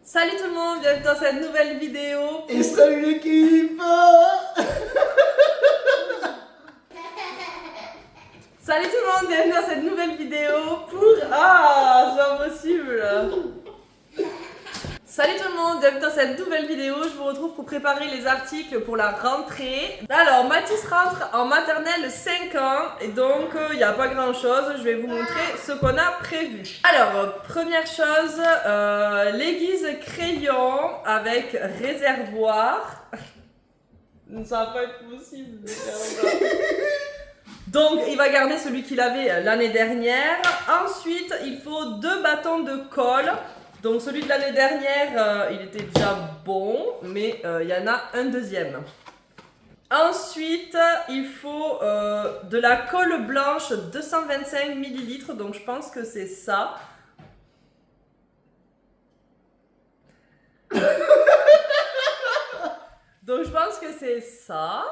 Salut tout le monde, bienvenue dans cette nouvelle vidéo. Et salut l'équipe. Salut tout le monde, bienvenue dans cette nouvelle vidéo pour... Ah, c'est impossible. Salut tout le monde, bienvenue dans cette nouvelle vidéo. Je vous retrouve pour préparer les articles pour la rentrée. Alors, Mathis rentre en maternelle 5 ans et donc il n'y a pas grand chose. Je vais vous montrer ce qu'on a prévu. Alors, première chose, l'aiguise crayon avec réservoir. Ça va pas être possible de faire ça. Donc, il va garder celui qu'il avait l'année dernière. Ensuite, il faut 2 bâtons de colle. Donc, celui de l'année dernière, il était déjà bon, mais il y en a un deuxième. Ensuite, il faut de la colle blanche 225 ml. Donc, je pense que c'est ça. Donc, je pense que c'est ça.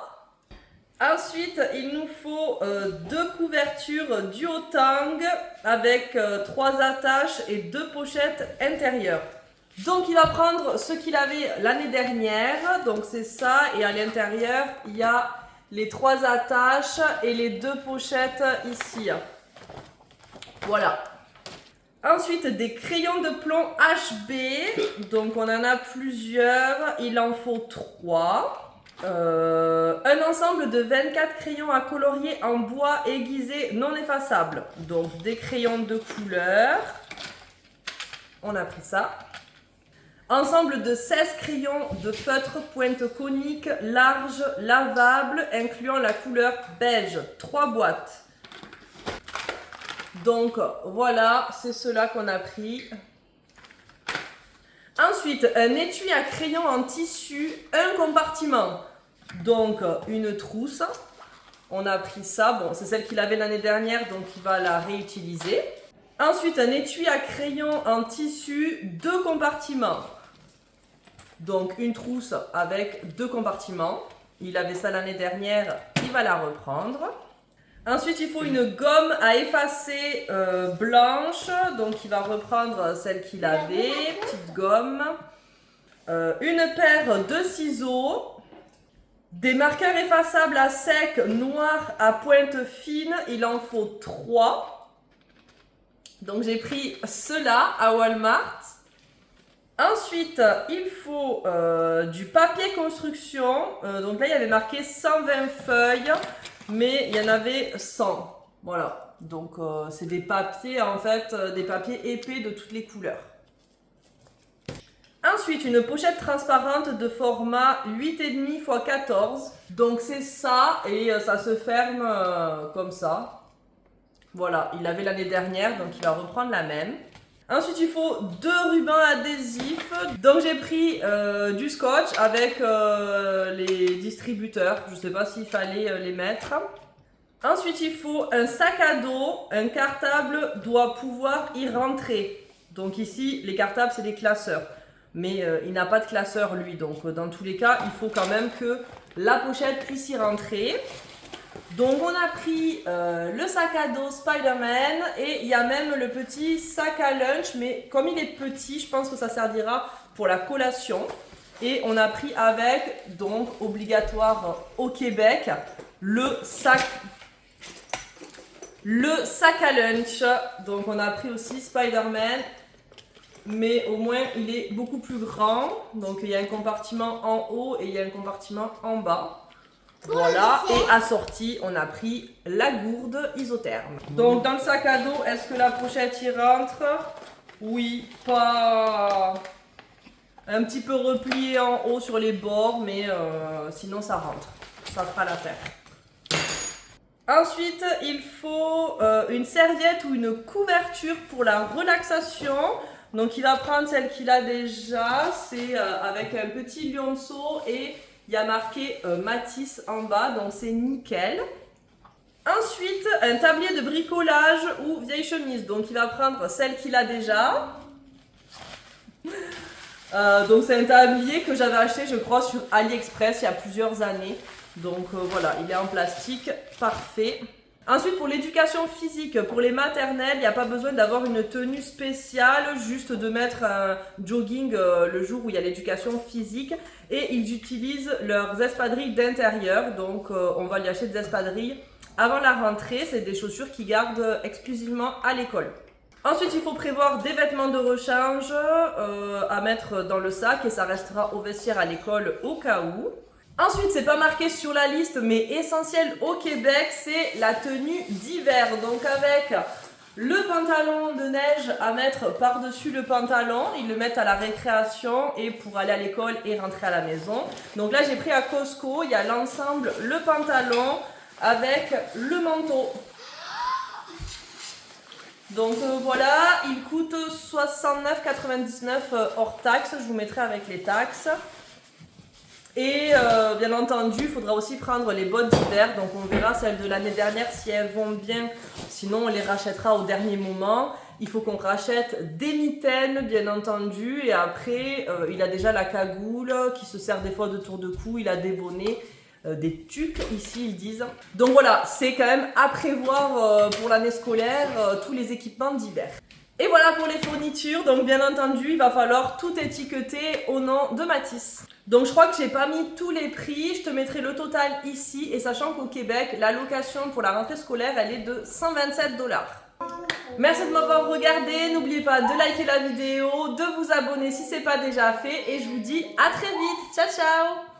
Ensuite, il nous faut 2 couvertures duotang avec 3 attaches et 2 pochettes intérieures. Donc, il va prendre ce qu'il avait l'année dernière. Donc, c'est ça. Et à l'intérieur, il y a les 3 attaches et les 2 pochettes ici. Voilà. Ensuite, des crayons de plomb HB. Donc, on en a plusieurs. Il en faut 3. Un ensemble de 24 crayons à colorier en bois aiguisé non effaçable. Donc des crayons de couleur. On a pris ça. Ensemble de 16 crayons de feutre pointe conique large lavable incluant la couleur beige. 3 boîtes. Donc voilà, c'est cela qu'on a pris. Ensuite, un étui à crayon en tissu, un compartiment. Donc, une trousse. On a pris ça. Bon, c'est celle qu'il avait l'année dernière, donc il va la réutiliser. Ensuite, un étui à crayon en tissu, 2 compartiments. Donc, une trousse avec 2 compartiments. Il avait ça l'année dernière, il va la reprendre. Ensuite, il faut une gomme à effacer blanche. Donc, il va reprendre celle qu'il avait. Petite gomme. Une paire de ciseaux. Des marqueurs effaçables à sec noirs à pointe fine. Il en faut 3. Donc, j'ai pris ceux-là à Walmart. Ensuite, il faut du papier construction. Donc là, il y avait marqué 120 feuilles. Mais il y en avait 100. Voilà. Donc, c'est des papiers, en fait, des papiers épais de toutes les couleurs. Ensuite, une pochette transparente de format 8,5 x 14. Donc, c'est ça. Et ça se ferme comme ça. Voilà. Il l'avait l'année dernière, donc il va reprendre la même. Ensuite, il faut 2 rubans adhésifs. Donc, j'ai pris du scotch avec les distributeurs. Je ne sais pas s'il fallait les mettre. Ensuite, il faut un sac à dos. Un cartable doit pouvoir y rentrer. Donc ici, les cartables, c'est des classeurs. Mais il n'a pas de classeur, lui. Donc, dans tous les cas, il faut quand même que la pochette puisse y rentrer. Donc on a pris le sac à dos Spider-Man et il y a même le petit sac à lunch, mais comme il est petit, je pense que ça servira pour la collation. Et on a pris avec, donc obligatoire au Québec, le sac à lunch. Donc on a pris aussi Spider-Man, mais au moins il est beaucoup plus grand. Donc il y a un compartiment en haut et il y a un compartiment en bas. Voilà, et assorti, on a pris la gourde isotherme. Donc dans le sac à dos, est-ce que la pochette y rentre? Oui, pas un petit peu replié en haut sur les bords, mais sinon ça rentre. Ça fera l'affaire. Ensuite, il faut une serviette ou une couverture pour la relaxation. Donc il va prendre celle qu'il a déjà, c'est avec un petit lionceau et il y a marqué Mathis en bas, donc c'est nickel. Ensuite, un tablier de bricolage ou vieille chemise. Donc il va prendre celle qu'il a déjà. Donc c'est un tablier que j'avais acheté, je crois, sur AliExpress il y a plusieurs années. Donc voilà, il est en plastique, parfait. Ensuite, pour l'éducation physique, pour les maternelles, il n'y a pas besoin d'avoir une tenue spéciale, juste de mettre un jogging le jour où il y a l'éducation physique. Et ils utilisent leurs espadrilles d'intérieur, donc on va lui acheter des espadrilles avant la rentrée. C'est des chaussures qu'ils gardent exclusivement à l'école. Ensuite, il faut prévoir des vêtements de rechange à mettre dans le sac et ça restera au vestiaire à l'école au cas où. Ensuite, c'est pas marqué sur la liste, mais essentiel au Québec, c'est la tenue d'hiver. Donc avec le pantalon de neige à mettre par-dessus le pantalon, ils le mettent à la récréation et pour aller à l'école et rentrer à la maison. Donc là, j'ai pris à Costco, il y a l'ensemble, le pantalon avec le manteau. Donc voilà, il coûte 69,99 hors taxe, je vous mettrai avec les taxes. Et bien entendu, il faudra aussi prendre les bottes d'hiver, donc on verra celles de l'année dernière si elles vont bien, sinon on les rachètera au dernier moment. Il faut qu'on rachète des mitaines bien entendu, et après il a déjà la cagoule qui se sert des fois de tour de cou, il a des bonnets, des tuques ici ils disent. Donc voilà, c'est quand même à prévoir pour l'année scolaire, tous les équipements d'hiver. Et voilà pour les fournitures, donc bien entendu il va falloir tout étiqueter au nom de Matisse. Donc je crois que j'ai pas mis tous les prix, je te mettrai le total ici et sachant qu'au Québec la location pour la rentrée scolaire elle est de 127 $. Merci de m'avoir regardé, n'oubliez pas de liker la vidéo, de vous abonner si ce n'est pas déjà fait et je vous dis à très vite, ciao ciao.